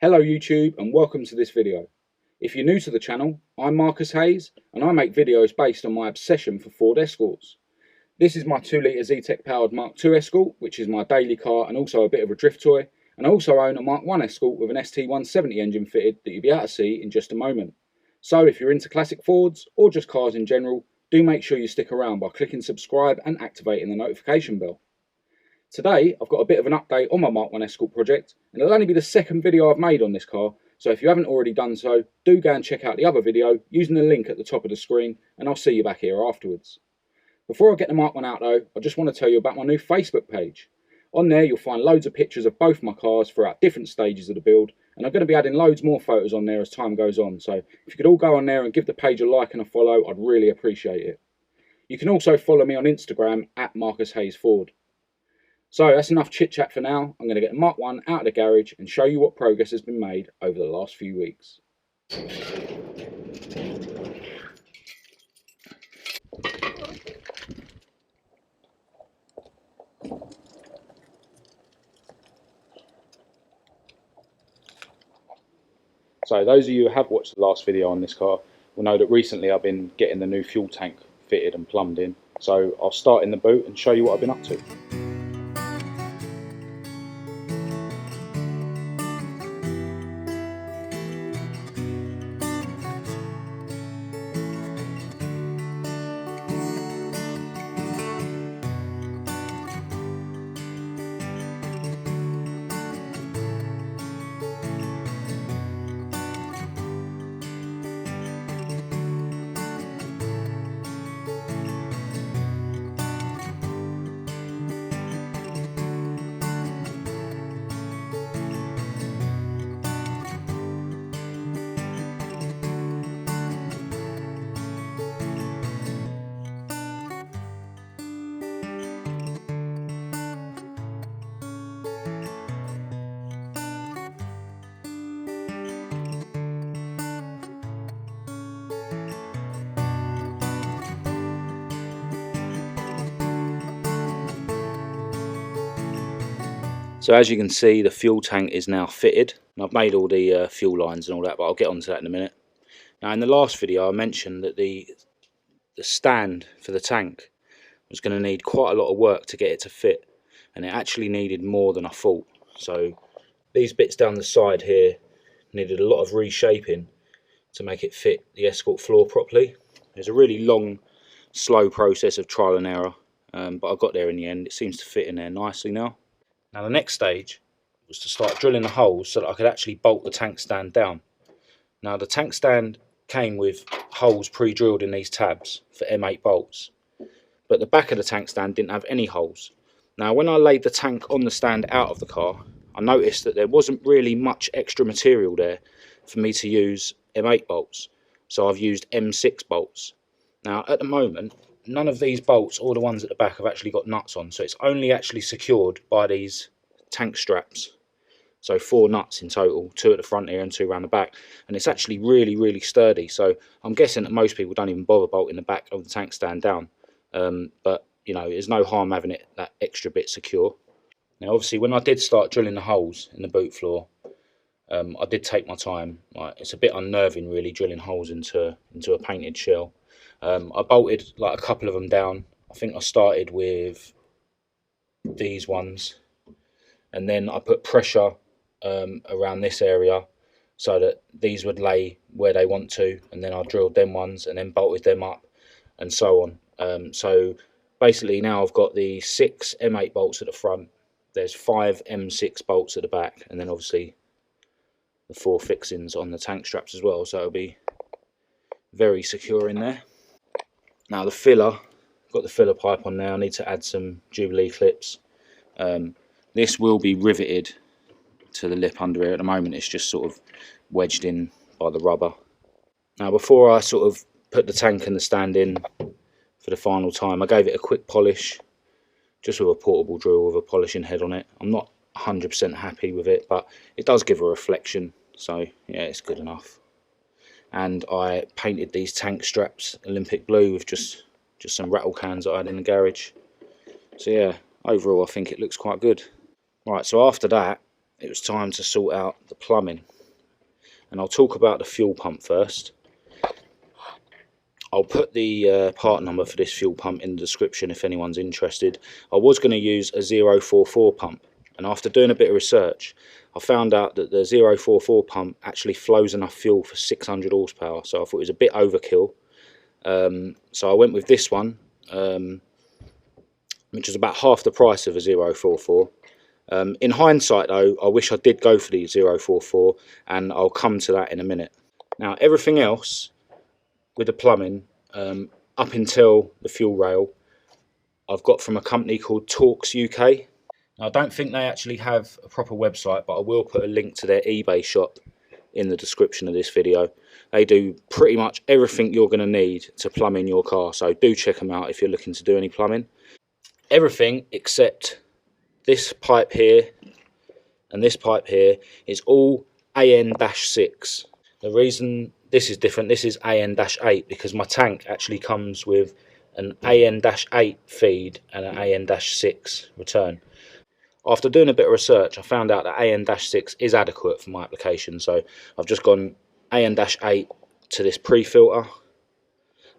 Hello YouTube and welcome to this video. If you're new to the channel, I'm Marcus Hayes and I make videos based on my obsession for Ford Escorts. This is my 2-litre Zetec powered Mark II Escort, which is my daily car and also a bit of a drift toy, and I also own a Mark I Escort with an St170 engine fitted that you'll be able to see in just a moment. So if you're into classic Fords or just cars in general, do make sure you stick around by clicking subscribe and activating the notification bell. Today I've got a bit of an update on my Mark I Escort project, and it'll only be the second video I've made on this car, so if you haven't already done so, do go and check out the other video using the link at the top of the screen, and I'll see you back here afterwards. Before I get the Mark I out though, I just want to tell you about my new Facebook page. On there you'll find loads of pictures of both my cars throughout different stages of the build, and I'm going to be adding loads more photos on there as time goes on, so if you could all go on there and give the page a like and a follow, I'd really appreciate it. You can also follow me on Instagram at Marcus Hayes Ford. So that's enough chit chat for now. I'm going to get the Mark I out of the garage and show you what progress has been made over the last few weeks. So those of you who have watched the last video on this car will know that recently I've been getting the new fuel tank fitted and plumbed in. So I'll start in the boot and show you what I've been up to. So as you can see, the fuel tank is now fitted, and I've made all the fuel lines and all that, but I'll get onto that in a minute. Now in the last video I mentioned that the stand for the tank was going to need quite a lot of work to get it to fit, and it actually needed more than I thought. So these bits down the side here needed a lot of reshaping to make it fit the Escort floor properly. There's a really long, slow process of trial and error, but I got there in the end. It seems to fit in there nicely now. Now the next stage was to start drilling the holes so that I could actually bolt the tank stand down. Now the tank stand came with holes pre-drilled in these tabs for M8 bolts, but the back of the tank stand didn't have any holes. Now when I laid the tank on the stand out of the car, I noticed that there wasn't really much extra material there for me to use M8 bolts, so I've used M6 bolts. Now at the moment, none of these bolts or the ones at the back have actually got nuts on, so it's only actually secured by these tank straps. So 4 nuts in total, 2 at the front here and 2 around the back, and it's actually really sturdy. So I'm guessing that most people don't even bother bolting the back of the tank stand down, but you know, there's no harm having it that extra bit secure. Now obviously when I did start drilling the holes in the boot floor, I did take my time. It's a bit unnerving really, drilling holes into a painted shell. I bolted like a couple of them down. I think I started with these ones, and then I put pressure around this area so that these would lay where they want to, and then I drilled them ones and then bolted them up and so on. So basically now I've got the 6 M8 bolts at the front, there's 5 M6 bolts at the back, and then obviously the 4 fixings on the tank straps as well, so it'll be very secure in there. Now the filler, I've got the filler pipe on there. I need to add some Jubilee clips. This will be riveted to the lip under here. At the moment it's just sort of wedged in by the rubber. Now before I sort of put the tank and the stand in for the final time, I gave it a quick polish, just with a portable drill with a polishing head on it. I'm not 100% happy with it, but it does give a reflection, so yeah, it's good enough. And I painted these tank straps Olympic blue with just some rattle cans that I had in the garage. So yeah, overall I think it looks quite good. Right, so after that it was time to sort out the plumbing. and I'll talk about the fuel pump first. I'll put the part number for this fuel pump in the description if anyone's interested. I was going to use a 044 pump, and after doing a bit of research I found out that the 044 pump actually flows enough fuel for 600 horsepower, so I thought it was a bit overkill. So I went with this one, which is about half the price of a 044. In hindsight though, I wish I did go for the 044, and I'll come to that in a minute. Now everything else with the plumbing, up until the fuel rail, I've got from a company called Torx UK. Now, I don't think they actually have a proper website, but I will put a link to their eBay shop in the description of this video. They do pretty much everything you're going to need to plumb in your car, so do check them out if you're looking to do any plumbing. Everything except this pipe here and this pipe here is all AN-6. The reason this is different, this is AN-8, because my tank actually comes with an AN-8 feed and an AN-6 return. After doing a bit of research, I found out that AN-6 is adequate for my application, so I've just gone AN-8 to this pre-filter,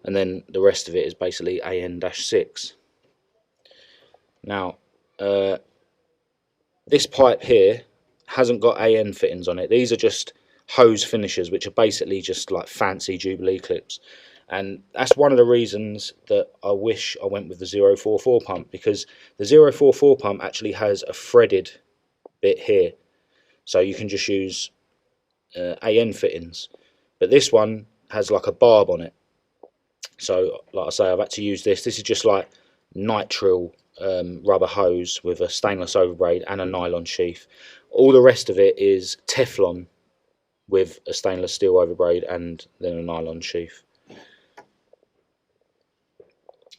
and then the rest of it is basically AN-6. Now, this pipe here hasn't got AN fittings on it. These are just hose finishers, which are basically just like fancy Jubilee clips. And that's one of the reasons that I wish I went with the 044 pump, because the 044 pump actually has a threaded bit here, so you can just use AN fittings, but this one has like a barb on it. So like I say, I've had to use this. This is just like nitrile rubber hose with a stainless overbraid and a nylon sheath. All the rest of it is Teflon with a stainless steel overbraid and then a nylon sheath.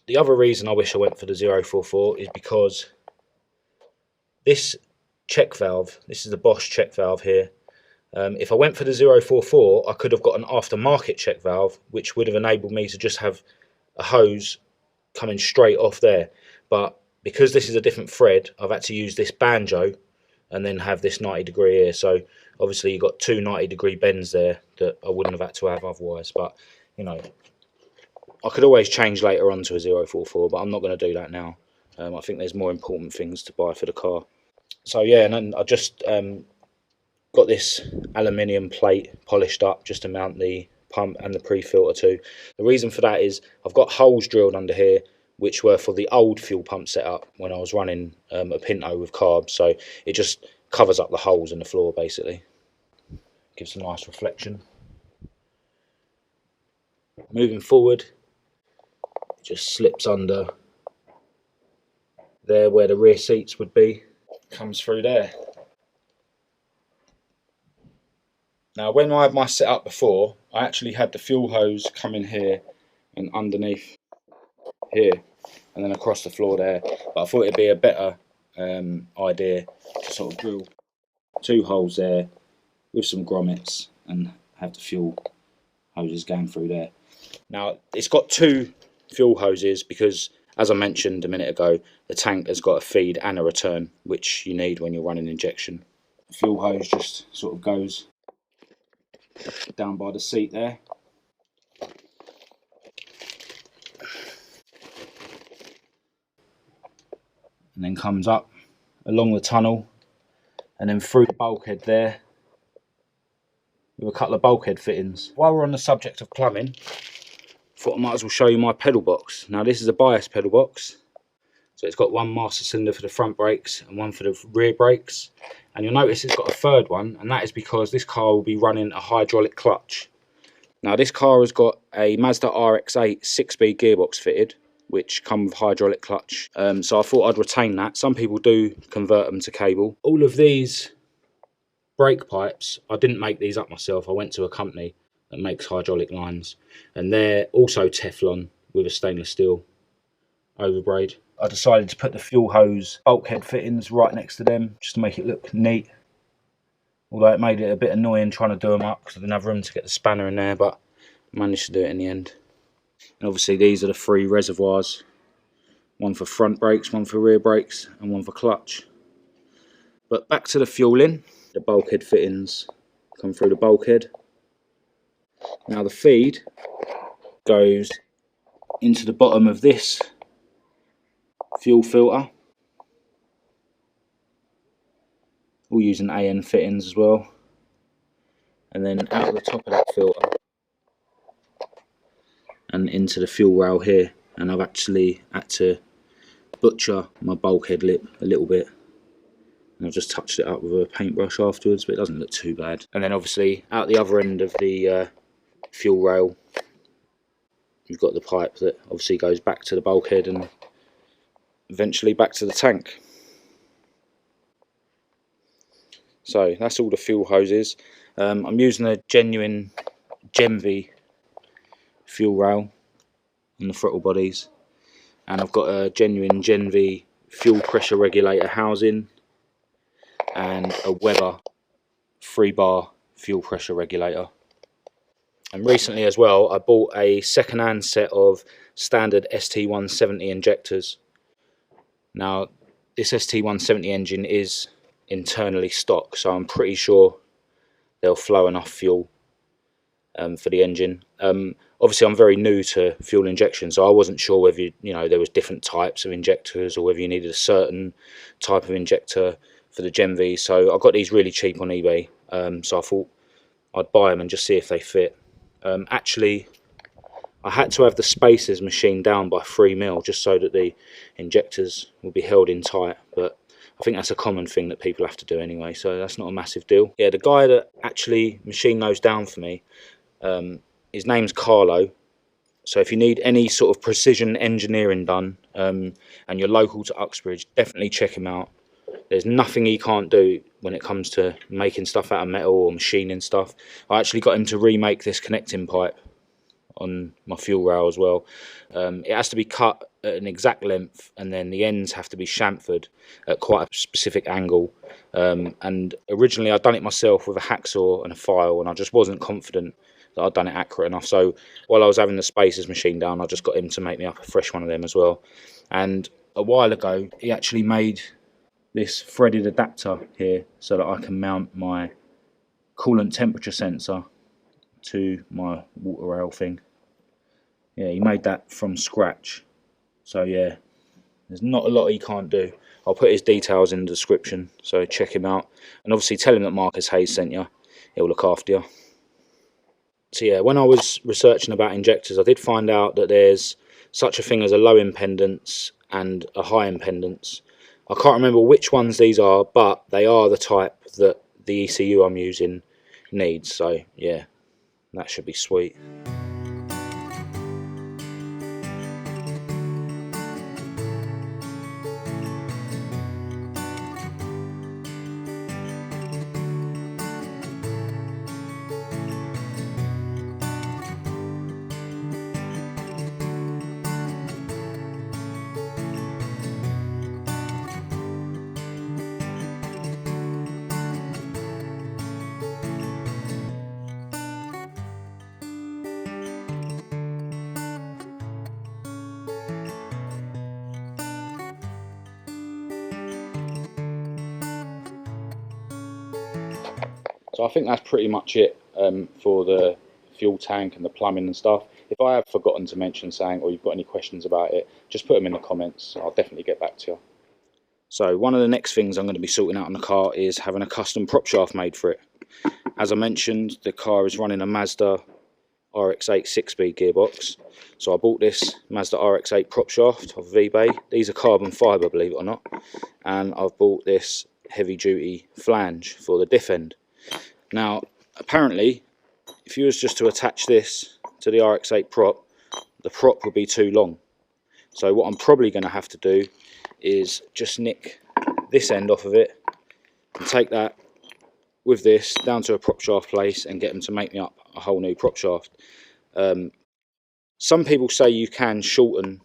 The other reason I wish I went for the 044 is because this check valve, this is the BOSCH check valve here. If I went for the 044, I could have got an aftermarket check valve, which would have enabled me to just have a hose coming straight off there. But because this is a different thread, I've had to use this banjo and then have this 90 degree here. So obviously you've got two 90-degree bends there that I wouldn't have had to have otherwise. But you know, I could always change later on to a 044, but I'm not going to do that now. I think there's more important things to buy for the car. So yeah, and then I just got this aluminium plate polished up just to mount the pump and the pre-filter to. The reason for that is I've got holes drilled under here which were for the old fuel pump setup when I was running a Pinto with carbs, so it just covers up the holes in the floor basically. Gives a nice reflection. Moving forward, it just slips under there where the rear seats would be, comes through there. Now when I had my setup before, I actually had the fuel hose coming here and underneath here and then across the floor there, but I thought it'd be a better idea to sort of drill two holes there with some grommets and have the fuel hoses going through there. Now it's got two fuel hoses because, as I mentioned a minute ago, the tank has got a feed and a return, which you need when you're running injection. The fuel hose just sort of goes down by the seat there. And then comes up along the tunnel and then through the bulkhead there with a couple of bulkhead fittings. While we're on the subject of plumbing, I thought I might as well show you my pedal box. Now this is a bias pedal box, so it's got one master cylinder for the front brakes and one for the rear brakes, and you'll notice it's got a third one, and that is because this car will be running a hydraulic clutch. Now this car has got a Mazda RX-8 6-speed gearbox fitted, which come with hydraulic clutch, so I thought I'd retain that. Some people do convert them to cable. All of these brake pipes, I didn't make these up myself. I went to a company that makes hydraulic lines, and they're also Teflon with a stainless steel overbraid. I decided to put the fuel hose bulkhead fittings right next to them just to make it look neat, although it made it a bit annoying trying to do them up because I didn't have room to get the spanner in there, but I managed to do it in the end. And obviously these are the three reservoirs, one for front brakes, one for rear brakes and one for clutch. But back to the fueling. The bulkhead fittings come through the bulkhead. Now the feed goes into the bottom of this fuel filter, all using AN fittings as well, and then out of the top of that filter and into the fuel rail here. And I've actually had to butcher my bulkhead lip a little bit, and I've just touched it up with a paintbrush afterwards, but it doesn't look too bad. And then obviously out the other end of the fuel rail, you've got the pipe that obviously goes back to the bulkhead and eventually back to the tank. So that's all the fuel hoses. I'm using a genuine Gen-V fuel rail on the throttle bodies, and I've got a genuine Gen-V fuel pressure regulator housing and a Weber 3-bar fuel pressure regulator. And recently as well, I bought a second-hand set of standard St170 injectors. Now this St170 engine is internally stock, so I'm pretty sure they'll flow enough fuel for the engine. Obviously I'm very new to fuel injection, so I wasn't sure whether there was different types of injectors or whether you needed a certain type of injector for the Gen-V. So I got these really cheap on eBay, so I thought I'd buy them and just see if they fit. Actually, I had to have the spacers machined down by 3mm just so that the injectors will be held in tight, but I think that's a common thing that people have to do anyway, so that's not a massive deal. Yeah, the guy that actually machined those down for me, his name's Carlo. So if you need any sort of precision engineering done and you're local to Uxbridge, definitely check him out. There's nothing he can't do when it comes to making stuff out of metal or machining stuff. I actually got him to remake this connecting pipe on my fuel rail as well. It has to be cut at an exact length, and then the ends have to be chamfered at quite a specific angle. And originally I'd done it myself with a hacksaw and a file, and I just wasn't confident that I'd done it accurate enough. So while I was having the spacers machined down, I just got him to make me up a fresh one of them as well. And a while ago he actually made this threaded adapter here so that I can mount my coolant temperature sensor to my water rail thing. Yeah, he made that from scratch. So yeah, there's not a lot he can't do. I'll put his details in the description, so check him out. And obviously tell him that Marcus Hayes sent you. He'll look after you. So yeah, when I was researching about injectors, I did find out that there's such a thing as a low impedance and a high impedance. I can't remember which ones these are, but they are the type that the ECU I'm using needs. So yeah, that should be sweet. So I think that's pretty much it for the fuel tank and the plumbing and stuff. If I have forgotten to mention something or you've got any questions about it, just put them in the comments. I'll definitely get back to you. So one of the next things I'm going to be sorting out on the car is having a custom prop shaft made for it. As I mentioned, the car is running a Mazda RX-8 6-speed gearbox. So I bought this Mazda RX-8 prop shaft off of eBay. These are carbon fibre, believe it or not. And I've bought this heavy duty flange for the diff end. Now, apparently, if you was just to attach this to the RX-8 prop, the prop would be too long. So what I'm probably going to have to do is just nick this end off of it and take that with this down to a prop shaft place and get them to make me up a whole new prop shaft. Some people say you can shorten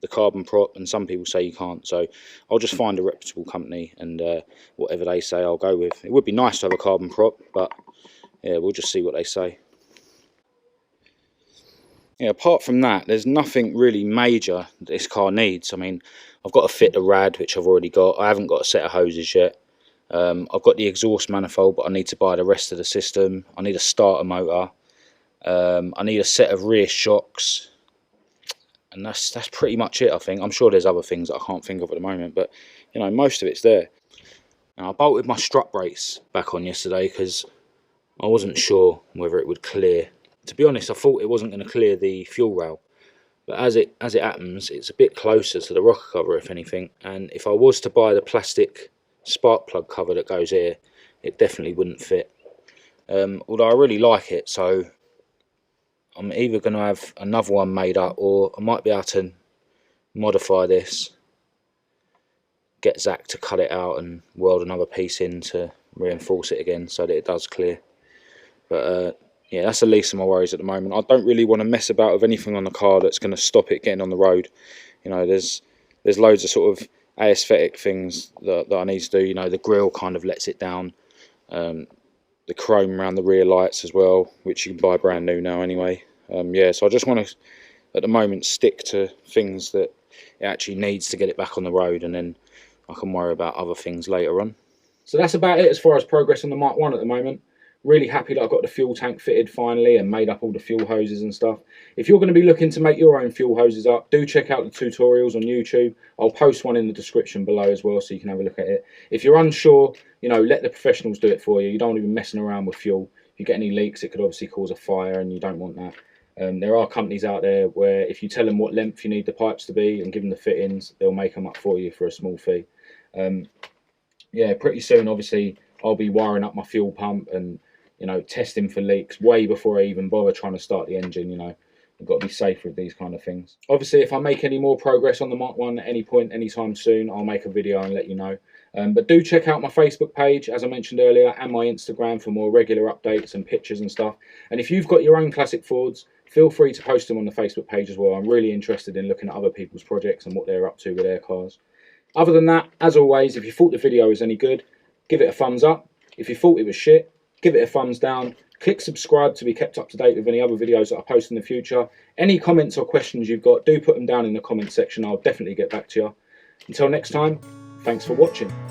the carbon prop and some people say you can't, so I'll just find a reputable company and whatever they say I'll go with. It would be nice to have a carbon prop, but yeah, we'll just see what they say. Yeah, apart from that, there's nothing really major that this car needs. I mean, I've got to fit the rad, which I've already got. I haven't got a set of hoses yet. I've got the exhaust manifold, but I need to buy the rest of the system. I need a starter motor. I need a set of rear shocks, and that's pretty much it, I think. I'm sure there's other things that I can't think of at the moment, but you know, most of it's there. Now, I bolted my strut brace back on yesterday because I wasn't sure whether it would clear. To be honest, I thought it wasn't going to clear the fuel rail, but as it happens, it's a bit closer to the rocker cover, if anything. And if I was to buy the plastic spark plug cover that goes here, it definitely wouldn't fit. Although I really like it, so I'm either going to have another one made up, or I might be able to modify this, get Zach to cut it out and weld another piece in to reinforce it again so that it does clear. But yeah, that's the least of my worries at the moment. I don't really want to mess about with anything on the car that's going to stop it getting on the road. You know, there's loads of sort of aesthetic things that I need to do. You know, the grille kind of lets it down. The chrome around the rear lights as well, which you can buy brand new now anyway. Yeah, so I just want to, at the moment, stick to things that it actually needs to get it back on the road, and then I can worry about other things later on. So that's about it as far as progress on the Mark 1 at the moment. Really happy that I've got the fuel tank fitted finally and made up all the fuel hoses and stuff. If you're going to be looking to make your own fuel hoses up, do check out the tutorials on YouTube. I'll post one in the description below as well, so you can have a look at it. If you're unsure, you know, let the professionals do it for you. You don't want to be messing around with fuel. If you get any leaks, it could obviously cause a fire, and you don't want that. There are companies out there where if you tell them what length you need the pipes to be and give them the fittings, they'll make them up for you for a small fee. Yeah, pretty soon, obviously, I'll be wiring up my fuel pump and, you know, testing for leaks way before I even bother trying to start the engine. You know, I've got to be safe with these kind of things. Obviously, if I make any more progress on the Mark 1 at any point, anytime soon, I'll make a video and let you know. But do check out my Facebook page, as I mentioned earlier, and my Instagram for more regular updates and pictures and stuff. And if you've got your own classic Fords, feel free to post them on the Facebook page as well. I'm really interested in looking at other people's projects and what they're up to with their cars. Other than that, as always, if you thought the video was any good, give it a thumbs up. If you thought it was shit, give it a thumbs down. Click subscribe to be kept up to date with any other videos that I post in the future. Any comments or questions you've got, do put them down in the comment section. I'll definitely get back to you. Until next time, thanks for watching.